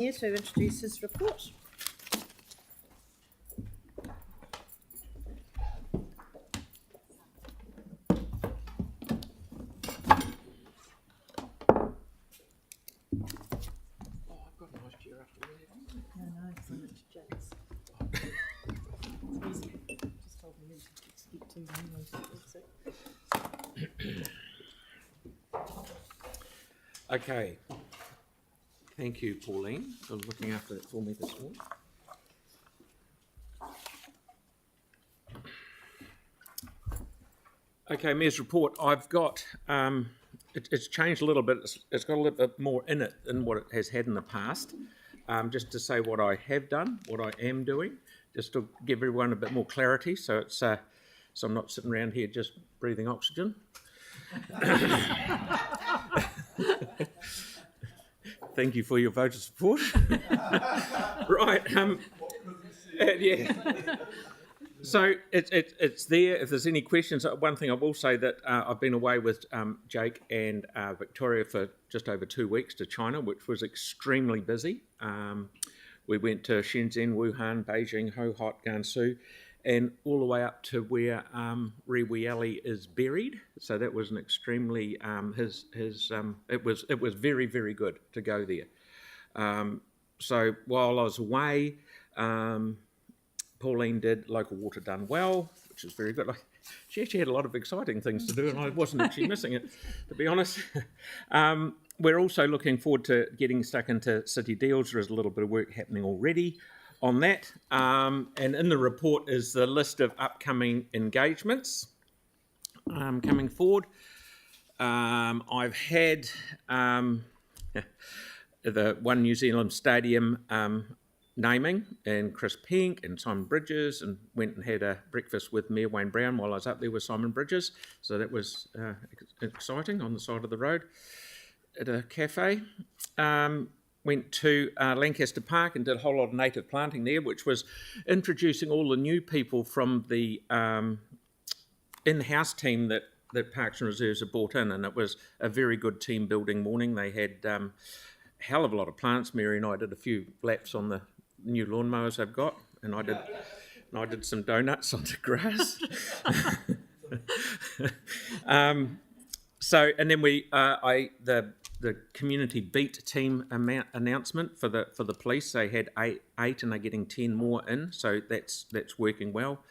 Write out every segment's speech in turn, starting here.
here to introduce his report. Okay, thank you, Pauline, for looking after it for me this morning. Okay, Mayor's report. I've got, it's changed a little bit. It's got a little bit more in it than what it has had in the past. Just to say what I have done, what I am doing, just to give everyone a bit more clarity. So it's so I'm not sitting around here just breathing oxygen. Thank you for your vote of support. Right. Yeah. So it's there. If there's any questions, one thing I will say that I've been away with Jake and Victoria for just over 2 weeks to China, which was extremely busy. We went to Shenzhen, Wuhan, Beijing, Hohhot, Gansu, and all the way up to where Rewi Ali is buried. So that was an extremely it was very, very good to go there. So while I was away, Pauline did local water done well, which is very good. Like, she actually had a lot of exciting things to do, and I wasn't actually missing it, to be honest. We're also looking forward to getting stuck into city deals. There is a little bit of work happening already on that. And in the report is the list of upcoming engagements coming forward. I've had the One New Zealand Stadium naming, and Chris Pink and Simon Bridges, and went and had a breakfast with Mayor Wayne Brown while I was up there with Simon Bridges. So that was exciting on the side of the road at a cafe. Went to Lancaster Park and did a whole lot of native planting there, which was introducing all the new people from the in-house team that Parks and Reserves have brought in, and it was a very good team building morning. They had a hell of a lot of plants. Mary and I did a few laps on the new lawnmowers they've got, and I did some donuts on the grass. So, and then the community beat team announcement for the police. They had eight, and they're getting 10 more in. So that's working well.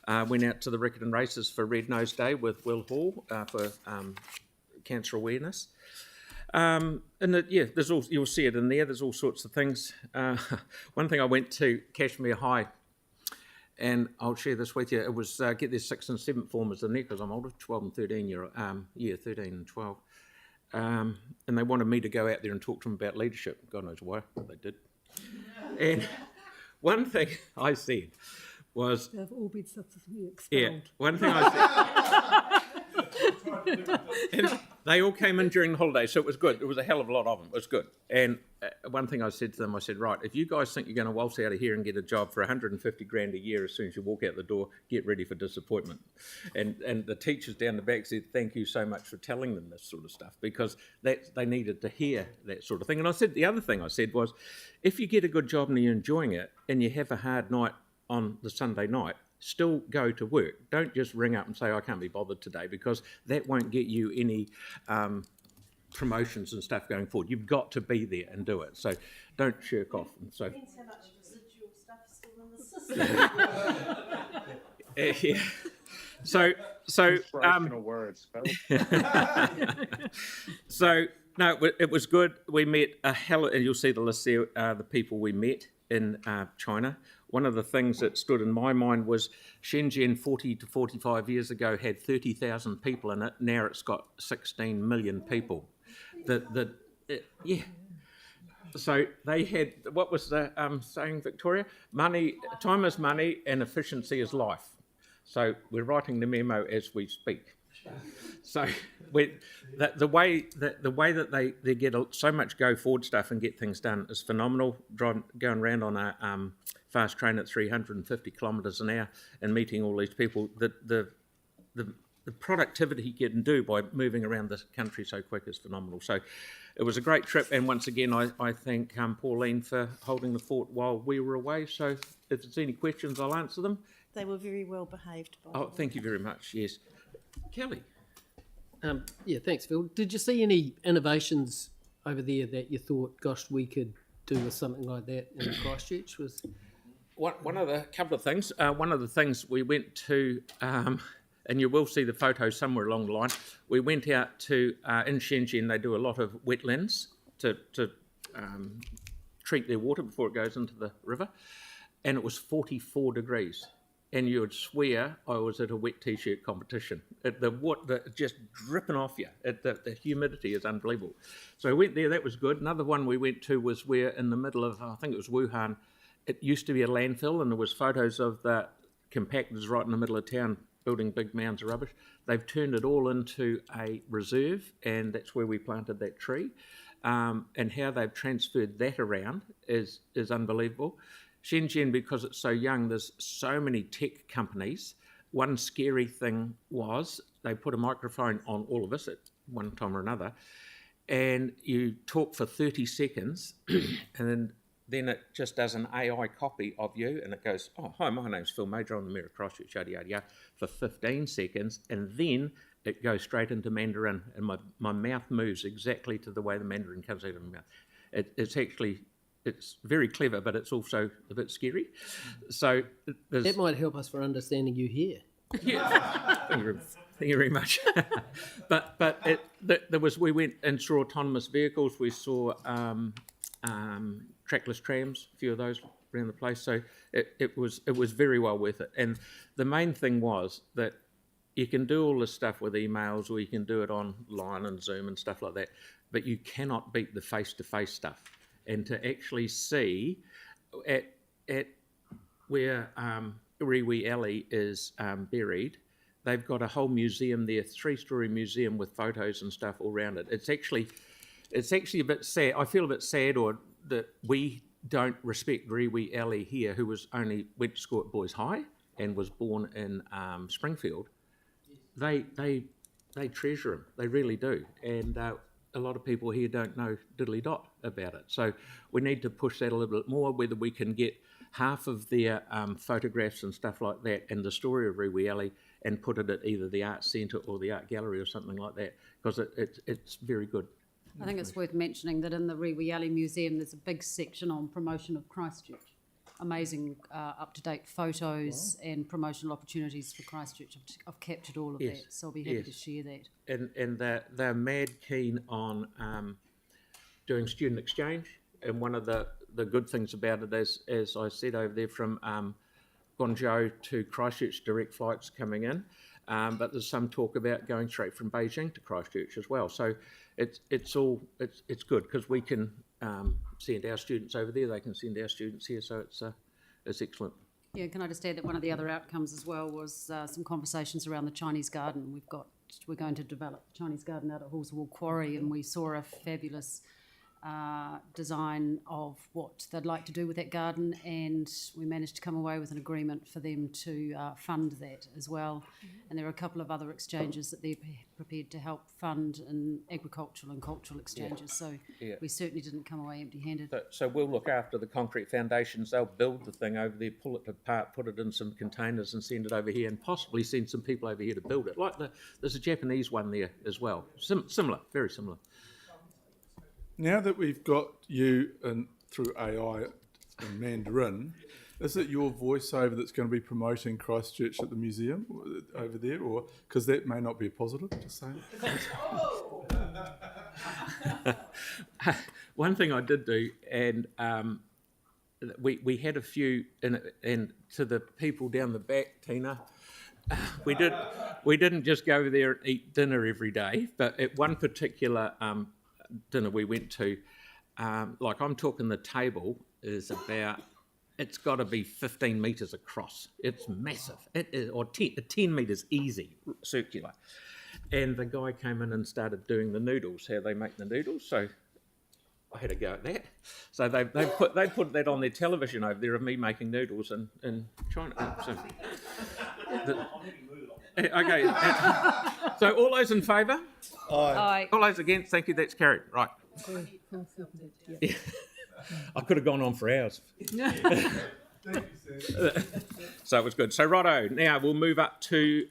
Went out to the Riccarton races for Red Nose Day with Will Hall for cancer awareness. And there's all, you'll see it in there. There's all sorts of things. One thing, I went to Cashmere High, and I'll share this with you. It was get their 6th and 7th formers in there, because I'm older, 12 and 13 13 and 12. And they wanted me to go out there and talk to them about leadership. God knows why, but they did. And one thing I said was, they've all been subsequently expelled. Yeah, one thing I said, and they all came in during the holiday, so it was good. There was a hell of a lot of them. It was good. And one thing I said to them, I said, right, if you guys think you're going to waltz out of here and get a job for 150 grand a year as soon as you walk out the door, get ready for disappointment. And the teachers down the back said, thank you so much for telling them this sort of stuff, because they needed to hear that sort of thing. And I said, the other thing I said was, if you get a good job and you're enjoying it, and you have a hard night on the Sunday night, still go to work. Don't just ring up and say, I can't be bothered today, because that won't get you any promotions and stuff going forward. You've got to be there and do it. So don't shirk off. And so, depends how much residual stuff is still in the system. Yeah. So inspirational words. So no, it was good. We met a hell, and you'll see the list there. The people we met in China. One of the things that stood in my mind was Shenzhen 40 to 45 years ago had 30,000 people in it. Now it's got 16 million people. Yeah. So they had, what was the saying, Victoria? Money, time is money, and efficiency is life. So we're writing the memo as we speak. So the way that they get so much go forward stuff and get things done is phenomenal. Going around on a fast train at 350 kilometres an hour and meeting all these people. The the productivity he can do by moving around the country so quick is phenomenal. So it was a great trip, and once again, I thank Pauline for holding the fort while we were away. So if there's any questions, I'll answer them. They were very well behaved. By the way. Thank you very much. Yes, Kelly. Yeah, thanks, Phil. Did you see any innovations over there that you thought, gosh, we could do with something like that in Christchurch? One of the couple of things. One of the things we went to, and you will see the photos somewhere along the line. We went out to in Shenzhen. They do a lot of wetlands to treat their water before it goes into the river, and it was 44 degrees. And you would swear I was at a wet t-shirt competition. The just dripping off you. The humidity is unbelievable. So we went there. That was good. Another one we went to was where in the middle of, I think it was Wuhan, it used to be a landfill, and there was photos of the compactors right in the middle of town building big mounds of rubbish. They've turned it all into a reserve, and that's where we planted that tree. And how they've transferred that around is unbelievable. Shenzhen, because it's so young, there's so many tech companies. One scary thing was they put a microphone on all of us at one time or another, and you talk for 30 seconds, and then it just does an AI copy of you, and it goes, oh, hi, my name's Phil Major, I'm the Mayor of Christchurch, yada, yada, yada, for 15 seconds, and then it goes straight into Mandarin, and my mouth moves exactly to the way the Mandarin comes out of my mouth. It's very clever, but it's also a bit scary. So That might help us for understanding you here. Yeah, thank you very much. We went and saw autonomous vehicles. We saw trackless trams, a few of those around the place. So it was very well worth it. And the main thing was that you can do all this stuff with emails, or you can do it online and Zoom and stuff like that, but you cannot beat the face-to-face stuff. And to actually see at where Riwi Alley is buried, they've got a whole museum there, 3-story museum with photos and stuff all around it. It's actually a bit sad. I feel a bit sad, or that we don't respect Riwi Alley here, who went to school at Boys High and was born in Springfield. They treasure him. They really do. And a lot of people here don't know diddly dot about it. So we need to push that a little bit more, whether we can get half of their photographs and stuff like that and the story of Riwi Alley and put it at either the art centre or the art gallery or something like that, because it's very good. I think it's worth mentioning that in the Riwi Alley Museum there's a big section on promotion of Christchurch. Amazing up-to-date photos and promotional opportunities for Christchurch. I've captured all of that, so I'll be happy to share that. And they're mad keen on doing student exchange. And one of the good things about it is, as I said over there, from Guangzhou to Christchurch, direct flights coming in. But there's some talk about going straight from Beijing to Christchurch as well. So it's good, because we can send our students over there, they can send our students here, so it's excellent. Yeah, can I just add that one of the other outcomes as well was some conversations around the Chinese garden. We're going to develop a Chinese garden out at Hallswell Quarry, and we saw a fabulous design of what they'd like to do with that garden, and we managed to come away with an agreement for them to fund that as well. And there are a couple of other exchanges that they're prepared to help fund in agricultural and cultural exchanges. So we certainly didn't come away empty-handed. So we'll look after the concrete foundations. They'll build the thing over there, pull it apart, put it in some containers and send it over here, and possibly send some people over here to build it. There's a Japanese one there as well. Similar, very similar. Now that we've got you through AI and Mandarin, is it your voiceover that's going to be promoting Christchurch at the museum over there, or because that may not be a positive? Just saying. One thing I did do, and we had a few, and to the people down the back, Tina, we didn't just go over there and eat dinner every day, but at one particular dinner we went to, like I'm talking, the table is about, it's got to be 15 metres across. It's massive. It is, or 10 metres easy, circular. And the guy came in and started doing the noodles, how they make the noodles. So I had a go at that. So they put that on their television over there of me making noodles in China. So Okay. So all those in favour? Aye. All those against? Thank you, that's carried. Right. I could have gone on for hours. So it was good. So righto, now we'll move up to